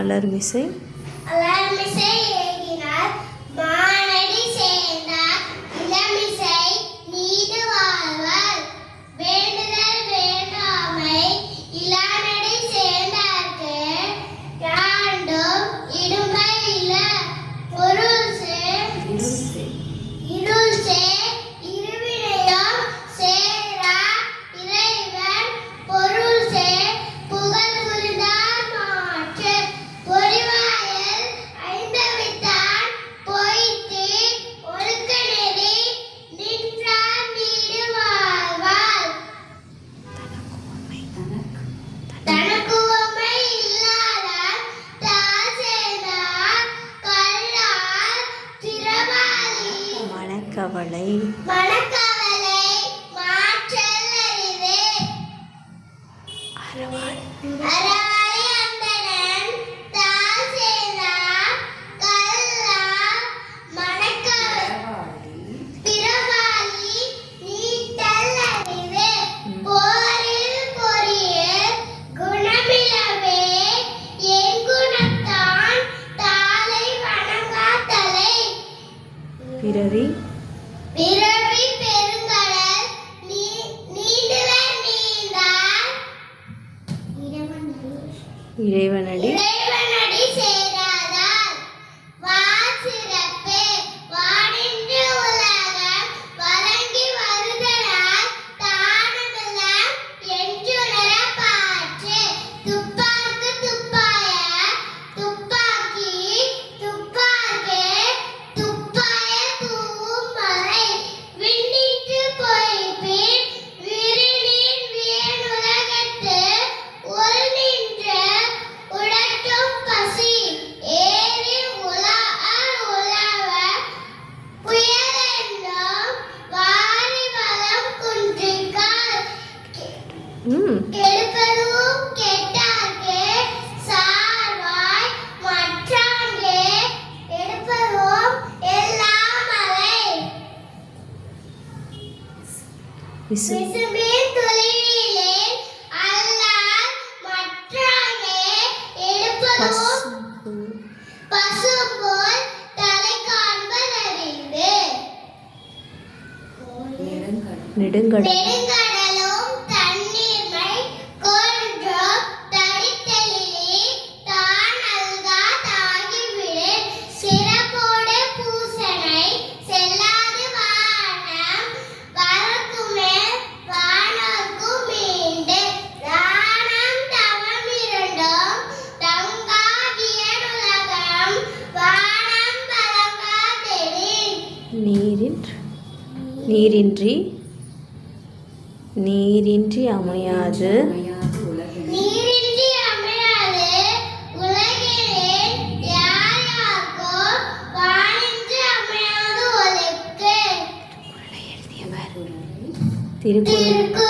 அலர்மிசை ஏகினார் மானடி சேர்ந்தார் இளமிசை நீடு வாழ்வர் வேண்டுதல் வேண்டாமை இளநடி சேர்ந்தார்க்கு யாண்டும் இடும்பை இல்ல பொருள் இருள் இருவினையும் சேரா இறைவன் பொருள் புகழ் புரிந்தார் மாற்று பொறிவாயல் ஐந்தவித்தான் பொய்த்து ஒழுக்க நெறி நின்றார் நீடு வாழ்வார் தனக்குவமை இல்லாதார் தாழ் சேர்ந்தார் கல்லார் திறவாளி மனக்கவலை மாற்றல் அறிவு அறவாளி அந்தணன் தாழ் சேர்ந்தார் கல்லார் திறவாளி நீட்டல் அறிவு போரில் பொறியில் குணமிலவே என் குணத்தான் தாளை வணங்கா தலை பிறவி பெருங்கடல் நீண்டுவர் நீந்தார் இறைவனடி சேராதார் வாசிறப்பே வானின்று உலகம் வழங்கி வருதலால் தானமெல்லாம் என்றுணர பாற்று துப்பார்க்கு துப்பாய துப்பாக்கி துப்பார்க்கே துப்பாய தூவும் மலை விண்ணின்று பொய்ப்பின் விரினின் வியனுலகத்து ஒரு நின்ற உடற்றும் பசி ஏறி உலவ புயலென்றும் வாரி வளம் குன்றிக்கால் கெடுப்பதும் கெட்டார்க்கே சார்வாய் மற்றாங்கே எடுப்பதும் எல்லாம் அலை விசும்பின் துளிவிலே அல்லால் மற்றாங்கே எடுப்பதும் பசும்போல் தலை காண்பதறிந்து நெடுங்கடலும் தண்ணீர்மை கொன்றும் தடித்தலிலே தான் அல்கா தாகிவிடு சிறப்போடு பூசனை செல்லாது வானம் வரக்குமேல் வானோர்க்கும் மீண்டு தானம் தவம் இரண்டும் தங்கா வியனுலகம் வானம் பலங்காதெனின் நீரின்றி அமையாது உலகிலே யார் யாருக்கோ வானின்றி அமையாது ஒழுக்கு திருக்குறள்